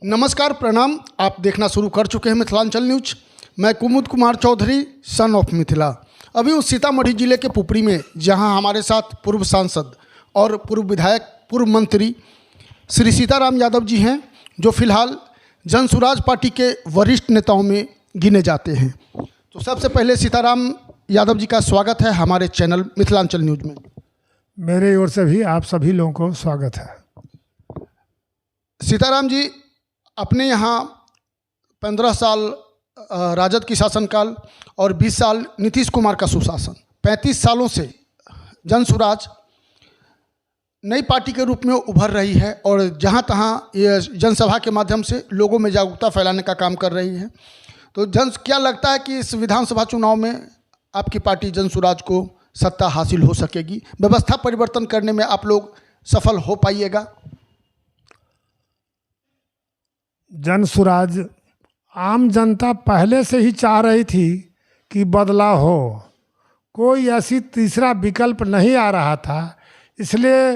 नमस्कार, प्रणाम। आप देखना शुरू कर चुके हैं मिथिलांचल न्यूज। मैं कुमुद कुमार चौधरी, सन ऑफ मिथिला। अभी उस सीतामढ़ी जिले के पुपरी में जहां हमारे साथ पूर्व सांसद और पूर्व विधायक, पूर्व मंत्री श्री सीताराम यादव जी हैं, जो फिलहाल जनसुराज पार्टी के वरिष्ठ नेताओं में गिने जाते हैं। तो सबसे पहले सीताराम यादव जी का स्वागत है हमारे चैनल मिथिलांचल न्यूज में। मेरे ओर से भी आप सभी लोगों को स्वागत है। सीताराम जी, अपने यहाँ 15 साल राजद की शासनकाल और 20 साल नीतीश कुमार का सुशासन, 35 सालों से जनसुराज नई पार्टी के रूप में उभर रही है और जहाँ तहाँ ये जनसभा के माध्यम से लोगों में जागरूकता फैलाने का काम कर रही है। तो क्या लगता है कि इस विधानसभा चुनाव में आपकी पार्टी जनसुराज को सत्ता हासिल हो सकेगी? व्यवस्था परिवर्तन करने में आप लोग सफल हो पाइएगा? जनसुराज, आम जनता पहले से ही चाह रही थी कि बदलाव हो, कोई ऐसी तीसरा विकल्प नहीं आ रहा था। इसलिए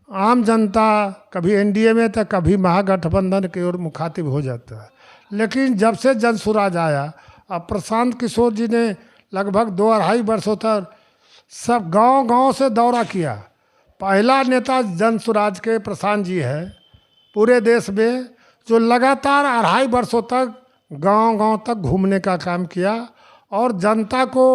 आम जनता कभी एनडीए में तो कभी महागठबंधन की ओर मुखातिब हो जाता है। लेकिन जब से जनसुराज आया, अब प्रशांत किशोर जी ने लगभग 2-2.5 वर्षों तक सब गांव-गांव से दौरा किया। पहला नेता जनसुराज के प्रशांत जी है पूरे देश में, जो लगातार 2.5 वर्षों तक गांव-गांव तक घूमने का काम किया और जनता को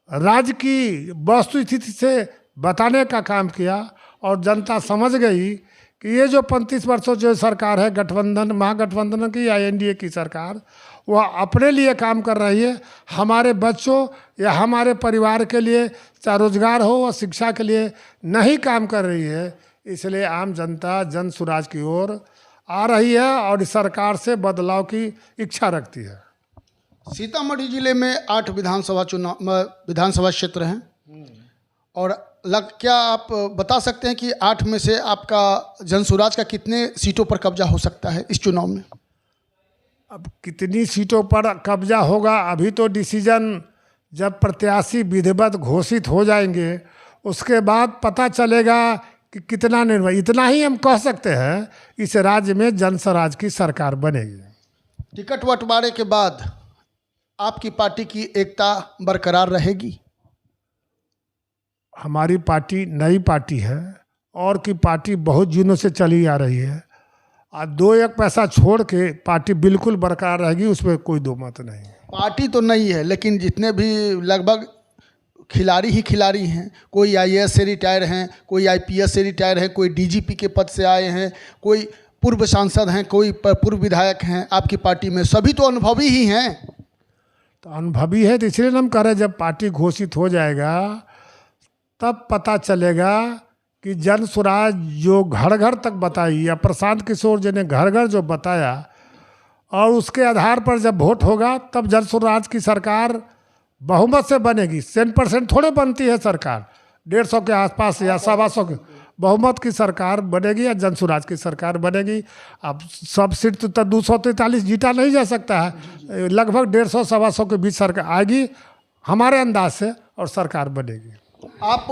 राज्य की वस्तुस्थिति से बताने का काम किया। और जनता समझ गई कि ये जो 35 वर्षों जो सरकार है, गठबंधन, महागठबंधन की या एनडीए की सरकार, वह अपने लिए काम कर रही है, हमारे बच्चों या हमारे परिवार के लिए, चाहे रोजगार हो या शिक्षा के लिए नहीं काम कर रही है। इसलिए आम जनता जनसुराज की ओर आ रही है और इस सरकार से बदलाव की इच्छा रखती है। सीतामढ़ी जिले में 8 विधानसभा क्षेत्र हैं और क्या आप बता सकते हैं कि 8 में से आपका जनसुराज का कितने सीटों पर कब्जा हो सकता है इस चुनाव में? अब कितनी सीटों पर कब्जा होगा, अभी तो डिसीजन जब प्रत्याशी विधिवत घोषित हो जाएंगे उसके बाद पता चलेगा कि कितना निर्णय। इतना ही हम कह सकते हैं, इस राज्य में जनसुराज की सरकार बनेगी। टिकट बंटवारे के बाद आपकी पार्टी की एकता बरकरार रहेगी? हमारी पार्टी नई पार्टी है और की पार्टी बहुत दिनों से चली आ रही है। आज 2-1 पैसा छोड़ के पार्टी बिल्कुल बरकरार रहेगी, उसमें कोई दो मत नहीं। पार्टी तो नहीं है, लेकिन जितने भी लगभग खिलाड़ी ही खिलाड़ी हैं। कोई आईएएस से रिटायर हैं, कोई आईपीएस से रिटायर हैं, कोई डीजीपी के पद से आए हैं, कोई पूर्व सांसद हैं, कोई पूर्व विधायक हैं आपकी पार्टी में। सभी तो अनुभवी ही हैं। तो अनुभवी है, तो इसलिए हम कह रहे हैं जब पार्टी घोषित हो जाएगा तब पता चलेगा कि जनसुराज जो घर घर तक बताई, या प्रशांत किशोर जी ने घर घर जो बताया, और उसके आधार पर जब वोट होगा तब जनसुराज की सरकार बहुमत से बनेगी। 100% थोड़े बनती है सरकार, 150 के आसपास या 125 के बहुमत की सरकार बनेगी या जनसुराज की सरकार बनेगी। अब सब सीट तो 243 जीता नहीं जा सकता है, लगभग 150-125 के बीच सरकार आएगी हमारे अंदाज से और सरकार बनेगी। आप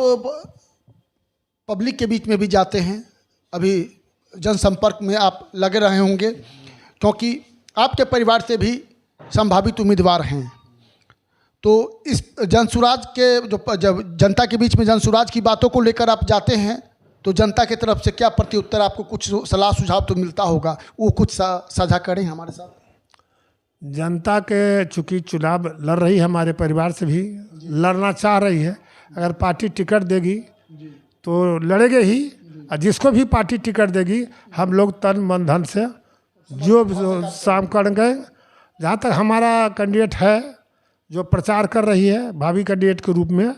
पब्लिक के बीच में भी जाते हैं, अभी जनसंपर्क में आप लगे रहे होंगे, क्योंकि आपके परिवार से भी संभावित उम्मीदवार हैं। तो इस जनसुराज के जब जनता के बीच में जनसुराज की बातों को लेकर आप जाते हैं तो जनता की तरफ से क्या प्रत्युत्तर, आपको कुछ सलाह सुझाव तो मिलता होगा, वो कुछ साझा करें हमारे साथ। जनता के चूँकि चुनाव लड़ रही है, हमारे परिवार से भी लड़ना चाह रही है। अगर पार्टी टिकट देगी तो लड़ेंगे ही, और जिसको भी पार्टी टिकट देगी हम लोग तन मन धन से जो काम करेंगे। जहाँ तक हमारा कैंडिडेट है जो प्रचार कर रही है भावी कैंडिडेट के रूप में,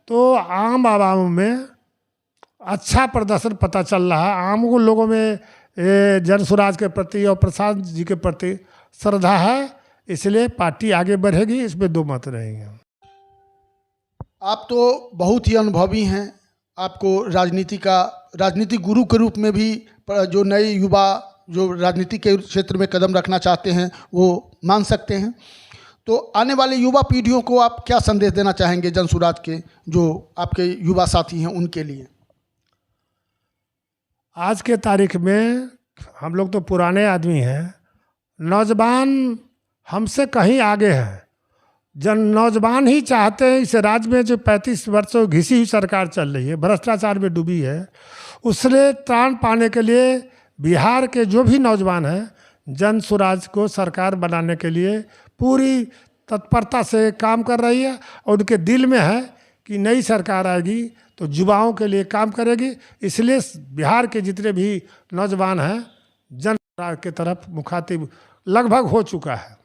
तो आम आवाम में अच्छा प्रदर्शन पता चल रहा है। आम लोगों में जनसुराज के प्रति और प्रशांत जी के प्रति श्रद्धा है, इसलिए पार्टी आगे बढ़ेगी, इसमें दो मत नहीं है। आप तो बहुत ही अनुभवी हैं, आपको राजनीतिक गुरु के रूप में भी जो नए युवा जो राजनीति के क्षेत्र में कदम रखना चाहते हैं वो मान सकते हैं। तो आने वाले युवा पीढ़ियों को आप क्या संदेश देना चाहेंगे, जनसुराज के जो आपके युवा साथी हैं उनके लिए? आज के तारीख में हम लोग तो पुराने आदमी हैं, नौजवान हमसे कहीं आगे हैं। नौजवान ही चाहते हैं इस राज्य में जो 35 वर्षों घिसी हुई सरकार चल रही है, भ्रष्टाचार में डूबी है, उससे त्राण पाने के लिए बिहार के जो भी नौजवान हैं, जन स्वराज को सरकार बनाने के लिए पूरी तत्परता से काम कर रही है। और उनके दिल में है कि नई सरकार आएगी तो युवाओं के लिए काम करेगी। इसलिए बिहार के जितने भी नौजवान हैं, जन स्वराज की तरफ मुखातिब लगभग हो चुका है।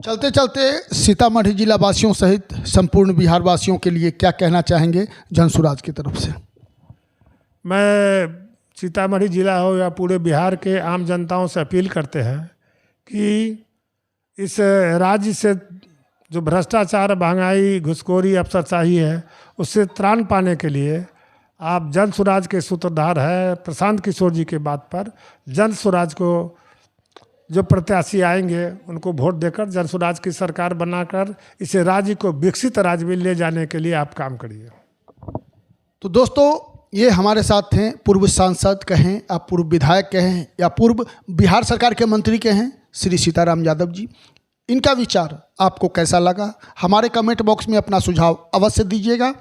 चलते चलते सीतामढ़ी जिला वासियों सहित संपूर्ण बिहार वासियों के लिए क्या कहना चाहेंगे जन स्वराज की तरफ से? मैं सीतामढ़ी जिला हो या पूरे बिहार के आम जनताओं से अपील करते हैं कि इस राज्य से जो भ्रष्टाचार, महंगाई, घुसखोरी, अफसरशाही है, उससे त्राण पाने के लिए आप जन स्वराज के सूत्रधार हैं प्रशांत किशोर जी के बात पर जन स्वराज को जो प्रत्याशी आएंगे उनको वोट देकर जन स्वराज की सरकार बनाकर इसे राज्य को विकसित राज्य में ले जाने के लिए आप काम करिए। तो दोस्तों, ये हमारे साथ थे पूर्व सांसद कहें, आप पूर्व विधायक कहें या पूर्व बिहार सरकार के मंत्री कहें, श्री सीताराम यादव जी। इनका विचार आपको कैसा लगा? हमारे कमेंट बॉक्स में अपना सुझाव अवश्य दीजिएगा।